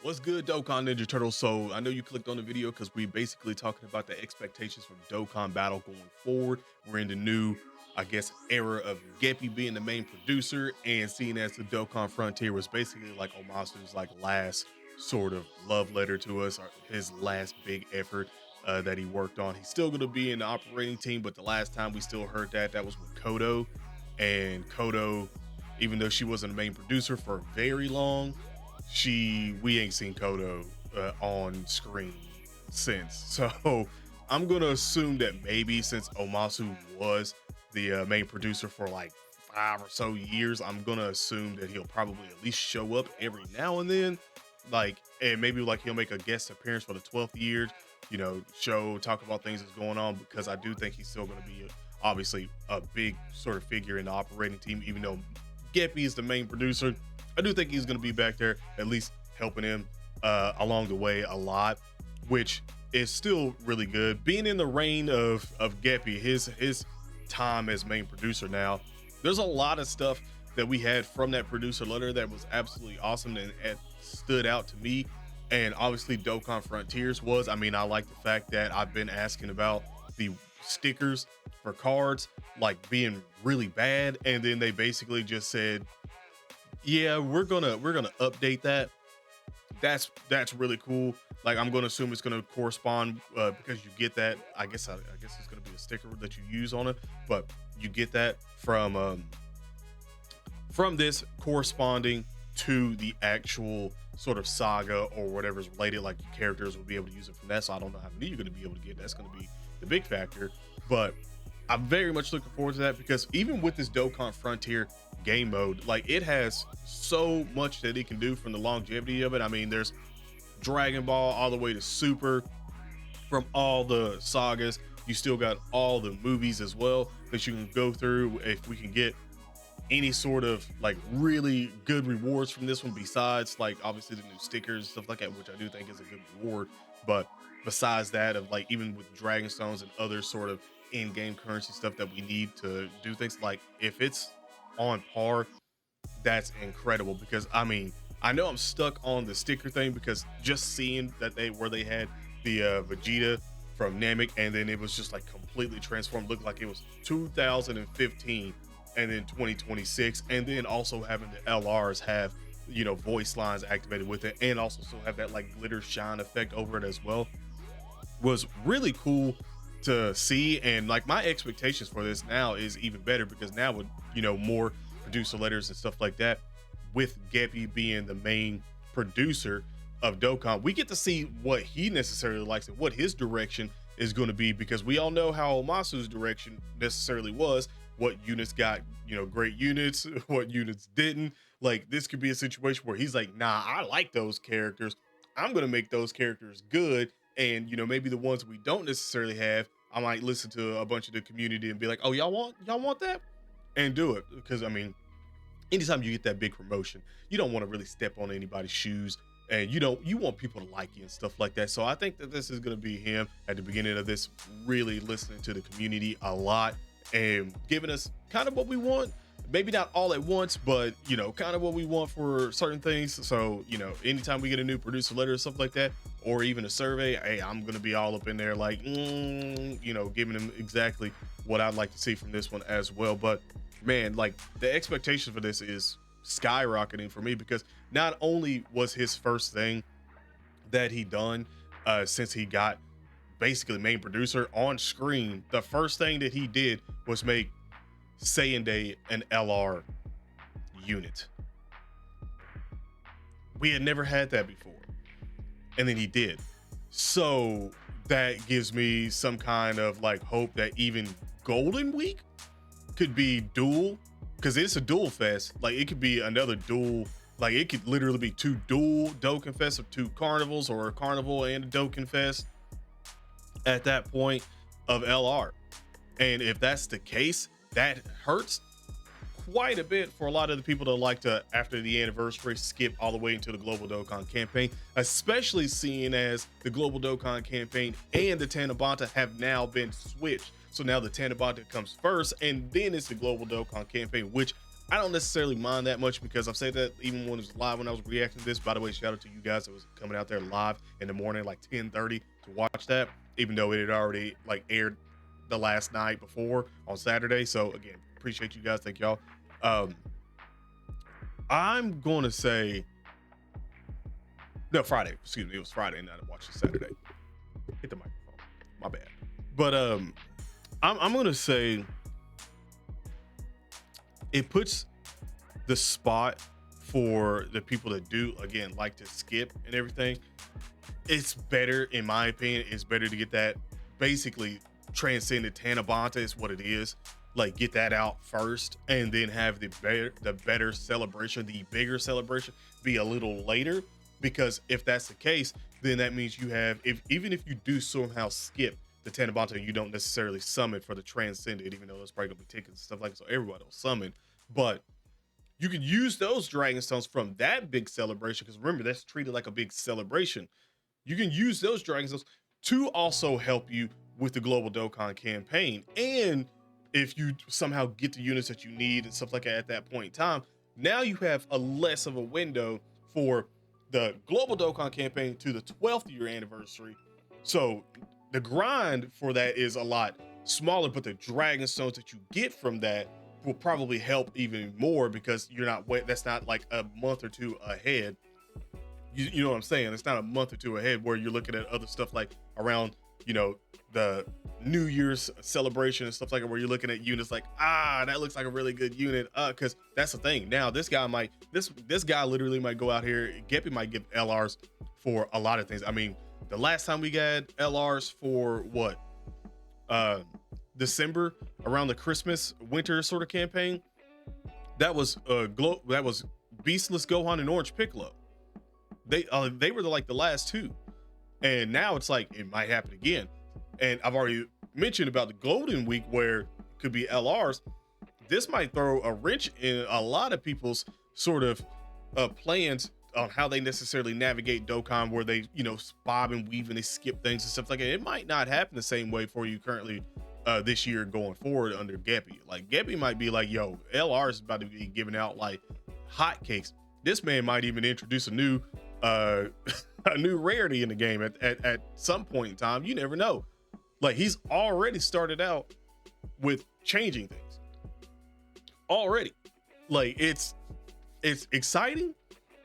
What's good, Dokkan Ninja Turtles? So I know you clicked on the video because we basically talking about the expectations from Dokkan Battle going forward. We're in the new, I guess, era of Geppy being the main producer, and seeing as the Dokkan Frontier was basically like Omasu's like last sort of love letter to us, or his last big effort that he worked on. He's still going to be in the operating team, but the last time we still heard that was with Kodo, and Kodo, even though she wasn't the main producer for very long, we ain't seen Kodo on screen since. So I'm gonna assume that maybe since Omasu was the main producer for like 5 or so years, I'm gonna assume that he'll probably at least show up every now and then, like, and maybe like he'll make a guest appearance for the 12th year, show, talk about things that's going on, because I do think he's still gonna be obviously a big sort of figure in the operating team, even though Geppy is the main producer. I do think he's going to be back there, at least helping him along the way a lot, which is still really good. Being in the reign of Geppy, his time as main producer now, there's a lot of stuff that we had from that producer letter that was absolutely awesome and stood out to me. And obviously Dokkan Frontiers was, I mean, I like the fact that I've been asking about the stickers for cards like being really bad, and then they basically just said, yeah, we're gonna update that. That's really cool. Like, I'm gonna assume it's gonna correspond because you get that. I guess it's gonna be a sticker that you use on it, but you get that from this corresponding to the actual sort of saga or whatever's related. Like, your characters will be able to use it from that. So I don't know how many you're gonna be able to get. That's gonna be the big factor, but I'm very much looking forward to that, because even with this Dokkan Frontier game mode, like, it has so much that it can do from the longevity of it. I mean, there's Dragon Ball all the way to Super from all the sagas. You still got all the movies as well that you can go through. If we can get any sort of like really good rewards from this one, besides like obviously the new stickers and stuff like that, which I do think is a good reward, but besides that, of like even with Dragon Stones and other sort of in-game currency stuff that we need to do things, like if it's on par, that's incredible. Because I mean, I know I'm stuck on the sticker thing, because just seeing that they had the Vegeta from Namek, and then it was just like completely transformed, looked like it was 2015 and then 2026, and then also having the LRs have voice lines activated with it, and also still have that like glitter shine effect over it as well, was really cool to see. And like, my expectations for this now is even better, because now with more producer letters and stuff like that, with Geppy being the main producer of Dokkan, we get to see what he necessarily likes and what his direction is going to be, because we all know how Omasu's direction necessarily was, what units got great units, what units didn't. Like, this could be a situation where he's like, nah, I like those characters, I'm going to make those characters good. And maybe the ones we don't necessarily have, I might listen to a bunch of the community and be like, oh, y'all want that, and do it. Because I mean, anytime you get that big promotion, you don't want to really step on anybody's shoes, and you want people to like you and stuff like that. So I think that this is going to be him at the beginning of this, really listening to the community a lot and giving us kind of what we want. Maybe not all at once, but kind of what we want for certain things. So anytime we get a new producer letter or stuff like that, or even a survey, hey, I'm gonna be all up in there, like, giving him exactly what I'd like to see from this one as well. But man, like, the expectation for this is skyrocketing for me, because not only was his first thing that he done since he got basically main producer on screen, the first thing that he did was make Saiyan Day an LR unit. We had never had that before, and then he did. So that gives me some kind of like hope that even Golden Week could be dual, because it's a dual fest. Like, it could be another dual, like it could literally be two dual Dokkan Fest, or two carnivals, or a carnival and a Dokkan Fest at that point of LR. And if that's the case, that hurts quite a bit for a lot of the people that like to, after the anniversary, skip all the way into the Global Dokkan campaign, especially seeing as the Global Dokkan campaign and the Tanabata have now been switched. So now the Tanabata comes first, and then it's the Global Dokkan campaign, which I don't necessarily mind that much because I've said that even when it was live when I was reacting to this. By the way, shout out to you guys that was coming out there live in the morning, like 10:30 to watch that, even though it had already like aired the last night before on Saturday. So again, appreciate you guys. Thank y'all. Um, I'm going to say no, Friday. Excuse me, it was Friday night. I watched it Saturday. Hit the microphone. My bad. But I'm going to say it puts the spot for the people that do again like to skip and everything. It's better, in my opinion. It's better to get that basically transcended Tanabanta is what it is. Like get that out first, and then have the better celebration, the bigger celebration, be a little later. Because if that's the case, then that means you have, even if you do somehow skip the Tanabanta, you don't necessarily summon for the transcended, even though there's probably gonna be tickets and stuff like that, so everybody will summon. But you can use those Dragon Stones from that big celebration, because remember, that's treated like a big celebration. You can use those Dragon Stones to also help you with the Global Dokkan campaign. And if you somehow get the units that you need and stuff like that at that point in time, now you have a less of a window for the Global Dokkan campaign to the 12th year anniversary. So the grind for that is a lot smaller, but the Dragon Stones that you get from that will probably help even more, because you're not that's not like a month or two ahead. You know what I'm saying? It's not a month or two ahead where you're looking at other stuff like around, the New Year's celebration and stuff like that, where you're looking at units like, that looks like a really good unit. Because that's the thing. Now this guy literally might go out here. Geppy might give LRs for a lot of things. I mean, the last time we got LRs for what? December, around the Christmas winter sort of campaign. That was Beastless Gohan and Orange Piccolo. They were the last two. And now it's like it might happen again. And I've already mentioned about the Golden Week where it could be LRs. This might throw a wrench in a lot of people's sort of plans on how they necessarily navigate Dokkan, where they, bob and weave and they skip things and stuff like that. It might not happen the same way for you currently this year going forward under Geppy. Like Geppy might be like, yo, LR is about to be giving out like hotcakes. This man might even introduce a new a new rarity in the game at some point in time. You never know. Like he's already started out with changing things already. Like it's exciting,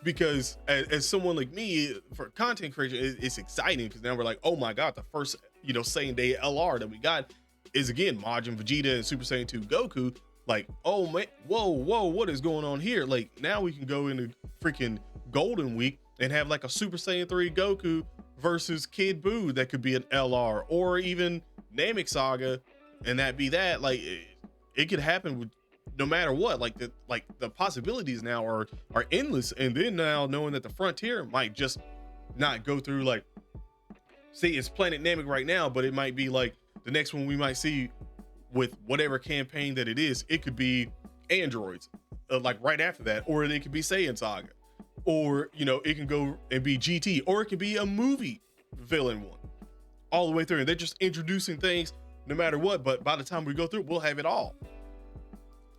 because as someone like me, for content creation, it's exciting because now we're like, oh my god, the first same day LR that we got is again Majin Vegeta and Super Saiyan 2 Goku. Like, oh man, whoa, what is going on here? Like now we can go into freaking Golden Week and have like a Super Saiyan 3 Goku versus Kid Buu that could be an LR, or even Namek Saga, and that be that. Like it could happen with no matter what. Like the possibilities now are endless. And then now knowing that the Frontier might just not go through, like, see, it's Planet Namek right now, but it might be like the next one we might see with whatever campaign that it is. It could be androids like right after that, or it could be Saiyan Saga, or it can go and be GT, or it could be a movie villain one all the way through. And they're just introducing things no matter what, but by the time we go through, we'll have it all.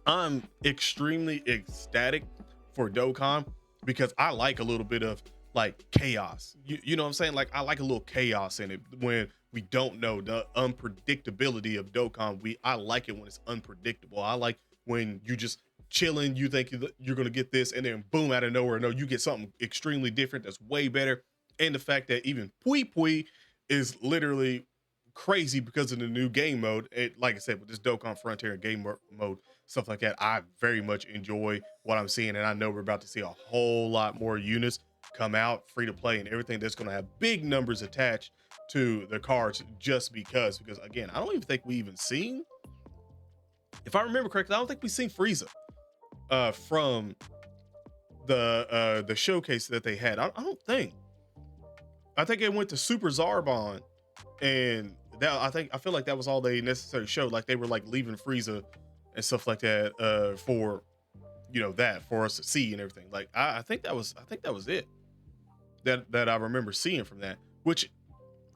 I'm extremely ecstatic for Dokkan because I like a little bit of like chaos. You know what I'm saying? Like I like a little chaos in it when we don't know the unpredictability of Dokkan. I like it when it's unpredictable. I like when you just chilling, you think you're gonna get this, and then boom, out of nowhere, no, you get something extremely different that's way better. And the fact that even Pui Pui is literally crazy because of the new game mode. Like I said, with this Dokkan Frontier and game mode, stuff like that, I very much enjoy what I'm seeing, and I know we're about to see a whole lot more units come out free to play and everything that's going to have big numbers attached to the cards, just because again, I don't even think we even seen, if I remember correctly, I don't think we've seen Frieza from the showcase that they had. I don't think. I think it went to Super Zarbon, and that I feel like that was all they necessarily showed. Like they were like leaving Frieza and stuff like that for that for us to see and everything. Like I think that was it that I remember seeing from that, which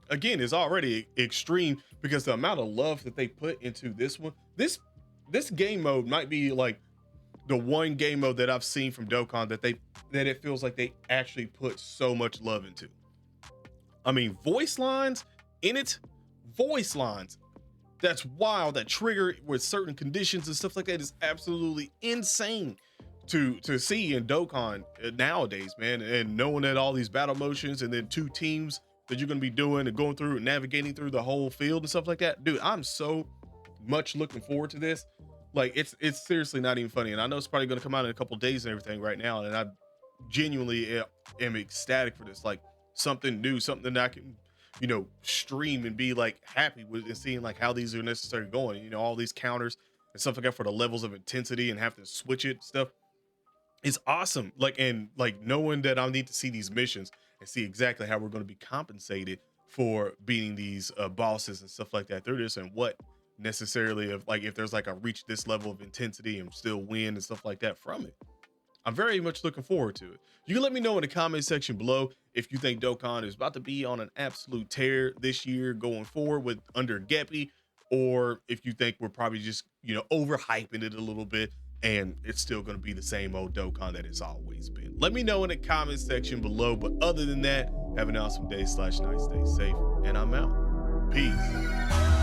again is already extreme because the amount of love that they put into this one. This game mode might be like the one game mode that I've seen from Dokkan that it feels like they actually put so much love into. I mean, voice lines in it, voice lines. That's wild. That trigger with certain conditions and stuff like that is absolutely insane to see in Dokkan nowadays, man. And knowing that all these battle motions and then two teams that you're gonna be doing and going through and navigating through the whole field and stuff like that, dude. I'm so much looking forward to this. Like it's seriously not even funny, and I know it's probably gonna come out in a couple of days and everything right now, and I genuinely am ecstatic for this. Like something new, something that I can, stream and be like happy with and seeing like how these are necessarily going. All these counters and stuff like that for the levels of intensity and have to switch it stuff. It's awesome. Like, and like knowing that I need to see these missions and see exactly how we're going to be compensated for beating these bosses and stuff like that through this, and what necessarily if there's like a reach this level of intensity and still win and stuff like that from it. I'm very much looking forward to it. You can let me know in the comment section below if you think Dokkan is about to be on an absolute tear this year going forward with under Geppy, or if you think we're probably just, overhyping it a little bit and it's still going to be the same old Dokkan that it's always been. Let me know in the comment section below. But other than that, have an awesome day / night. Stay safe, and I'm out. Peace.